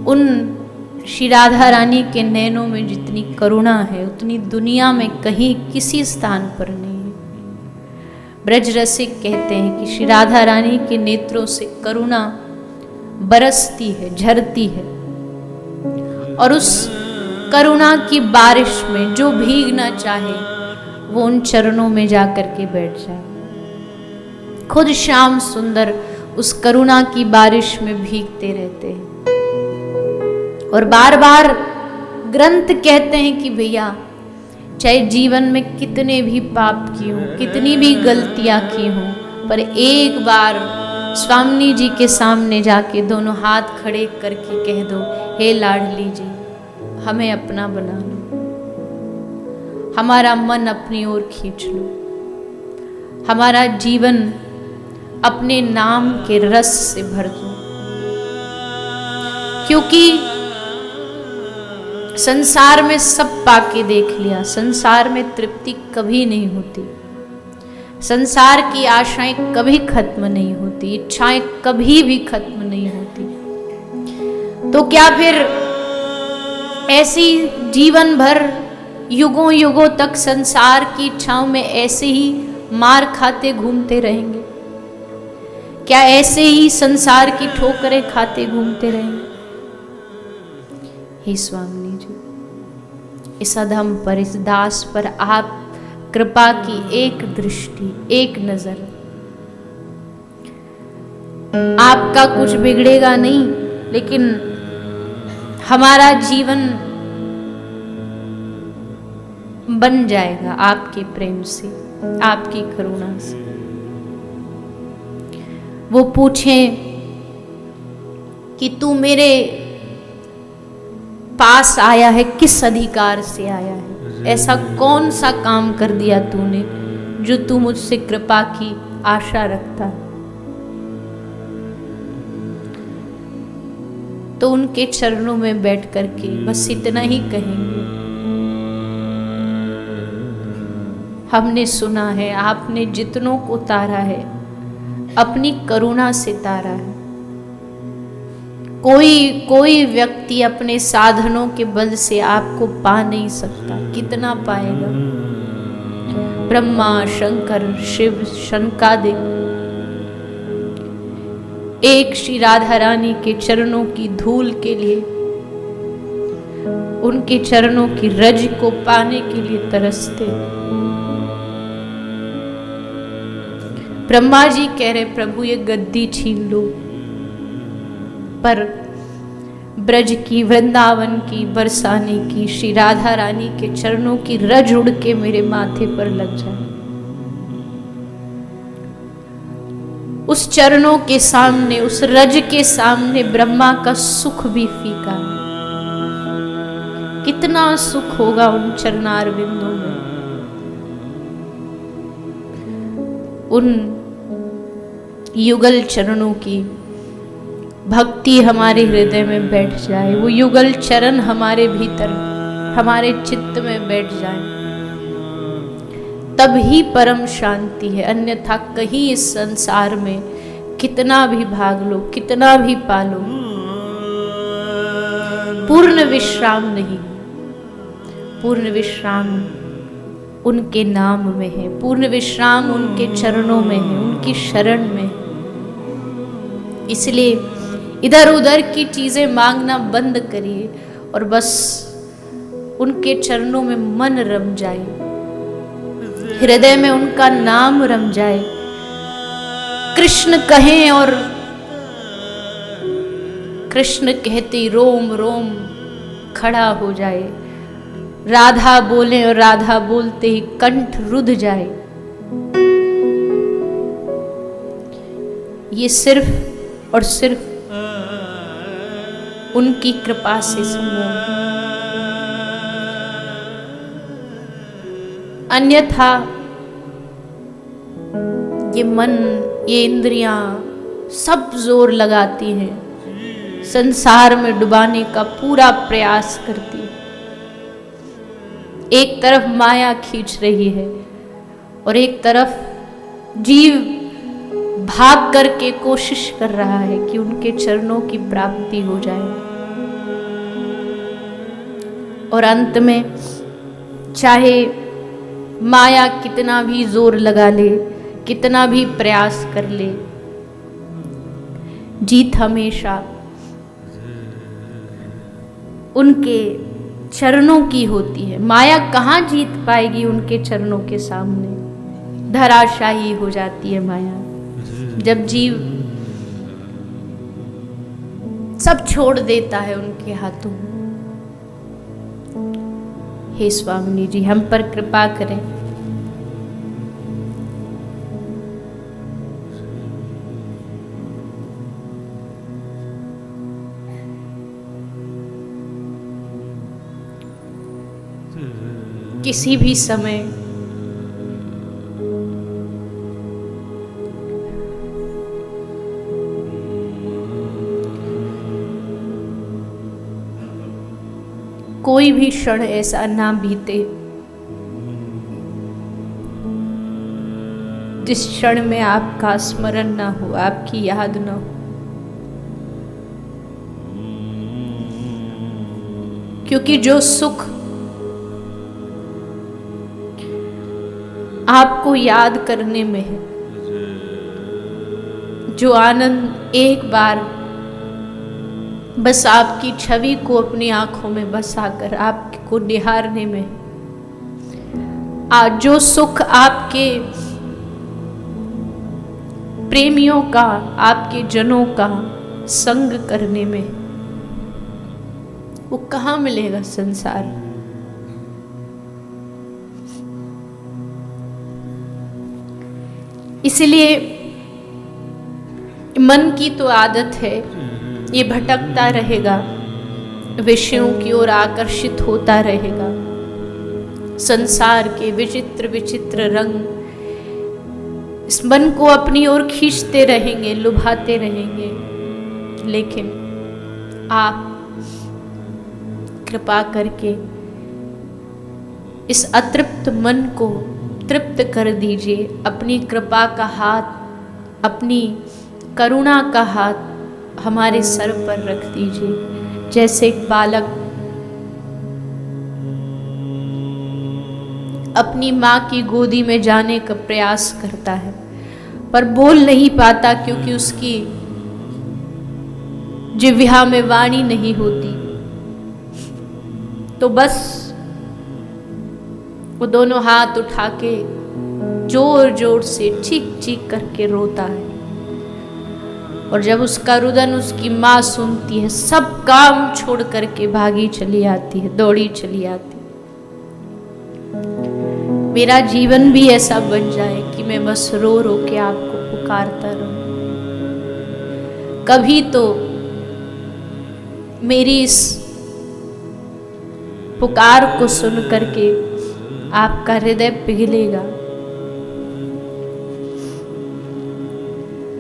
उन श्री राधा रानी के नैनों में जितनी करुणा है उतनी दुनिया में कहीं किसी स्थान पर नहीं है। ब्रज रसिक कहते हैं कि श्री राधा रानी के नेत्रों से करुणा बरसती है, झरती है, और उस करुणा की बारिश में जो भीगना चाहे वो उन चरणों में जाकर के बैठ जाए। खुद श्याम सुंदर उस करुणा की बारिश में भीगते रहते हैं। और बार बार ग्रंथ कहते हैं कि भैया चाहे जीवन में कितने भी पाप किए हों, कितनी भी गलतियां की हों, पर एक बार स्वामी जी के सामने जाके दोनों हाथ खड़े करके कह दो, हे लाडली जी हमें अपना बना लो, हमारा मन अपनी ओर खींच लो, हमारा जीवन अपने नाम के रस से भर दो। क्योंकि संसार में सब पाके देख लिया, संसार में तृप्ति कभी नहीं होती, संसार की आशाएं कभी खत्म नहीं होती, इच्छाएं कभी भी खत्म नहीं होती। तो क्या फिर ऐसी जीवन भर युगों युगों तक संसार की इच्छाओं में ऐसे ही मार खाते घूमते रहेंगे? क्या ऐसे ही संसार की ठोकरें खाते घूमते रहेंगे? हे स्वामी जी, इस अधम पर, इस दास पर आप कृपा की एक दृष्टि, एक नजर। आपका कुछ बिगड़ेगा नहीं, लेकिन हमारा जीवन बन जाएगा आपके प्रेम से, आपकी करुणा से। वो पूछें कि तू मेरे पास आया है किस अधिकार से आया है? ऐसा कौन सा काम कर दिया तूने जो तू मुझसे कृपा की आशा रखता है? तो उनके चरणों में बैठ करके बस इतना ही कहेंगे, हमने सुना है आपने जितनों को तारा है अपनी करुणा से तारा है। कोई व्यक्ति अपने साधनों के बल से आपको पा नहीं सकता। कितना पाएगा? ब्रह्मा, शंकर, शिव, शंकादिक एक श्री राधा रानी के चरणों की धूल के लिए, उनके चरणों की रज को पाने के लिए तरसते। ब्रह्मा जी कह रहे प्रभु ये गद्दी छीन लो, पर ब्रज की, वृंदावन की, बरसाने की श्री राधा रानी के चरणों की रज उड़ के मेरे माथे पर लग जाए। उस चरणों के सामने, उस रज के सामने ब्रह्मा का सुख भी फीका है। कितना सुख होगा उन चरणार बिंदों में। उन युगल चरणों की भक्ति हमारे हृदय में बैठ जाए, वो युगल चरण हमारे भीतर, हमारे चित्त में बैठ जाए, तब ही परम शांति है। अन्यथा कहीं इस संसार में कितना भी भाग लो, कितना भी पालो, पूर्ण विश्राम नहीं। पूर्ण विश्राम उनके नाम में है, पूर्ण विश्राम उनके चरणों में है, उनकी शरण में है। इसलिए इधर उधर की चीजें मांगना बंद करिए और बस उनके चरणों में मन रम जाए, हृदय में उनका नाम रम जाए। कृष्ण कहें और कृष्ण कहते रोम रोम खड़ा हो जाए, राधा बोले और राधा बोलते ही कंठ रुध जाए। ये सिर्फ और सिर्फ उनकी कृपा से संभव है। अन्यथा ये मन, ये इंद्रियां सब जोर लगाती हैं, संसार में डुबाने का पूरा प्रयास करती है। एक तरफ माया खींच रही है और एक तरफ जीव भाग करके कोशिश कर रहा है कि उनके चरणों की प्राप्ति हो जाए। और अंत में चाहे माया कितना भी जोर लगा ले, कितना भी प्रयास कर ले, जीत हमेशा उनके चरणों की होती है। माया कहाँ जीत पाएगी उनके चरणों के सामने, धराशायी हो जाती है माया। जब जीव सब छोड़ देता है उनके हाथों। हे स्वामी जी, हम पर कृपा करें। किसी भी समय कोई भी क्षण ऐसा ना बीते जिस क्षण में आपका स्मरण ना हो, आपकी याद ना हो। क्योंकि जो सुख आपको याद करने में है, जो आनंद एक बार बस आपकी छवि को अपनी आंखों में बसाकर आपको निहारने में, आज जो सुख आपके प्रेमियों का, आपके जनों का संग करने में, वो कहाँ मिलेगा संसार। इसलिए मन की तो आदत है, ये भटकता रहेगा, विषयों की ओर आकर्षित होता रहेगा। संसार के विचित्र विचित्र रंग इस मन को अपनी ओर खींचते रहेंगे, लुभाते रहेंगे। लेकिन आप कृपा करके इस अतृप्त मन को तृप्त कर दीजिए। अपनी कृपा का हाथ, अपनी करुणा का हाथ हमारे सर पर रख दीजिए। जैसे एक बालक अपनी माँ की गोदी में जाने का प्रयास करता है पर बोल नहीं पाता, क्योंकि उसकी जिह्वा में वाणी नहीं होती। तो बस वो दोनों हाथ उठा के जोर जोर से चीख चीख करके रोता है। और जब उसका रुदन उसकी माँ सुनती है, सब काम छोड़ करके भागी चली आती है, दौड़ी चली आती है। मेरा जीवन भी ऐसा बन जाए कि मैं बस रो रो के आपको पुकारता रहूं। कभी तो मेरी इस पुकार को सुन करके आपका हृदय पिघलेगा।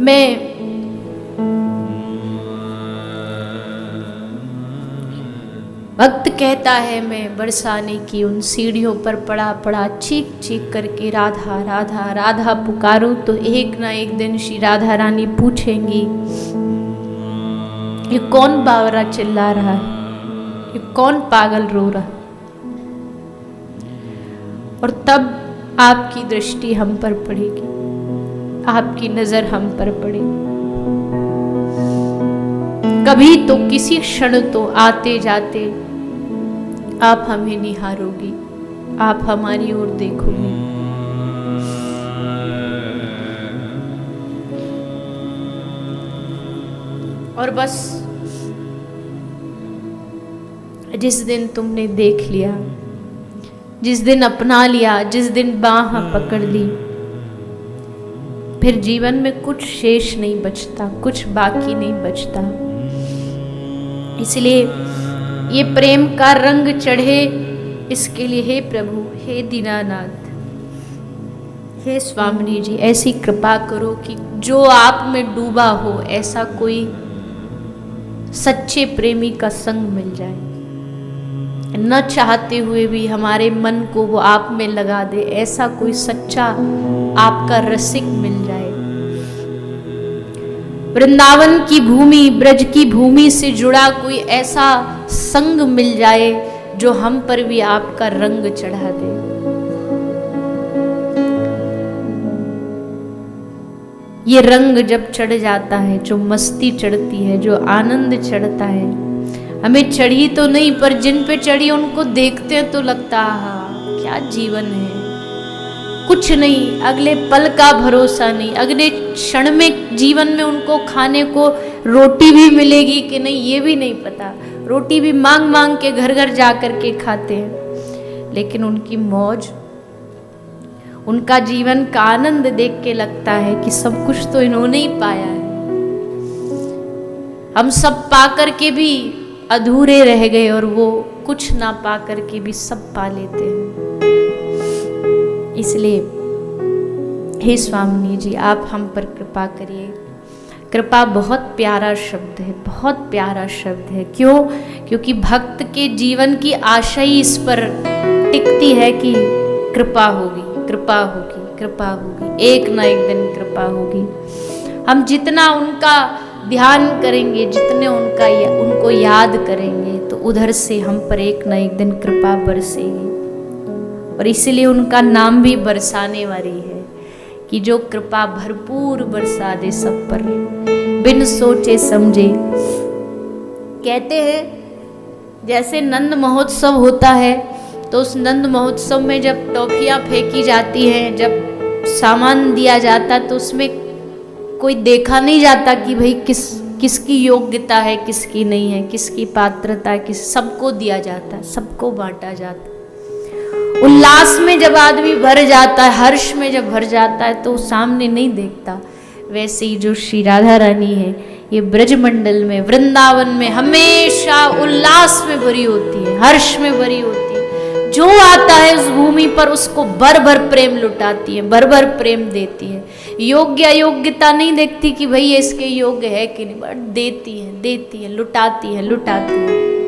मैं भक्त कहता है, मैं बरसाने की उन सीढ़ियों पर पड़ा पड़ा चीख चीख करके राधा राधा राधा पुकारूं, तो एक ना एक दिन श्री राधा रानी पूछेंगी, ये कौन बावरा चिल्ला रहा है, ये कौन पागल रो रहा है। और तब आपकी दृष्टि हम पर पड़ेगी, आपकी नजर हम पर पड़ेगी। कभी तो किसी क्षण तो आते जाते आप हमें निहारोगी, आप हमारी ओर देखोगे। और बस जिस दिन तुमने देख लिया, जिस दिन अपना लिया, जिस दिन बाह पकड़ ली, फिर जीवन में कुछ शेष नहीं बचता, कुछ बाकी नहीं बचता। इसलिए ये प्रेम का रंग चढ़े, इसके लिए हे प्रभु, हे दीनानाथ, हे स्वामिनी जी, ऐसी कृपा करो कि जो आप में डूबा हो ऐसा कोई सच्चे प्रेमी का संग मिल जाए। न चाहते हुए भी हमारे मन को वो आप में लगा दे, ऐसा कोई सच्चा आपका रसिक मिल जाए। वृंदावन की भूमि, ब्रज की भूमि से जुड़ा कोई ऐसा संग मिल जाए जो हम पर भी आपका रंग चढ़ा दे। ये रंग जब चढ़ जाता है, जो मस्ती चढ़ती है, जो आनंद चढ़ता है, हमें चढ़ी तो नहीं पर जिन पे चढ़ी उनको देखते हैं तो लगता है क्या जीवन है, कुछ नहीं, अगले पल का भरोसा नहीं, अगले क्षण में जीवन में उनको खाने को रोटी भी मिलेगी कि नहीं ये भी नहीं पता, रोटी भी मांग मांग के घर घर जा कर के खाते हैं, लेकिन उनकी मौज, उनका जीवन का आनंद देख के लगता है कि सब कुछ तो इन्होंने ही पाया है, हम सब पा कर के भी अधूरे रह गए और वो कुछ ना पा कर के भी सब पा लेते हैं। इसलिए हे स्वामिनी जी, आप हम पर कृपा करिए। कृपा बहुत प्यारा शब्द है, बहुत प्यारा शब्द है। क्यों? क्योंकि भक्त के जीवन की आशा ही इस पर टिकती है कि कृपा होगी, कृपा होगी, कृपा होगी, एक ना एक दिन कृपा होगी। हम जितना उनका ध्यान करेंगे, जितने उनको याद करेंगे, तो उधर से हम पर एक ना एक दिन कृपा बरसेगी। और इसीलिए उनका नाम भी बरसाने वाली है कि जो कृपा भरपूर बरसा दे सब पर, बिन सोचे समझे। कहते हैं जैसे नंद महोत्सव होता है, तो उस नंद महोत्सव में जब टॉफियाँ फेंकी जाती हैं, जब सामान दिया जाता है, तो उसमें कोई देखा नहीं जाता कि भाई किसकी योग्यता है, किसकी नहीं है, किसकी पात्रता है, सबको दिया जाता है, सबको बांटा जाता है। उल्लास में जब आदमी भर जाता है, हर्ष में जब भर जाता है, तो सामने नहीं देखता। वैसे ही जो श्री राधा रानी है, ये ब्रजमंडल में, वृंदावन में हमेशा उल्लास में भरी होती है, हर्ष में भरी होती है। जो आता है उस भूमि पर उसको भर भर प्रेम लुटाती है, भर भर प्रेम देती है। योग्य अयोग्यता नहीं देखती कि भाई ये इसके योग्य है कि नहीं, बट देती है, देती है, लुटाती है, लुटाती है।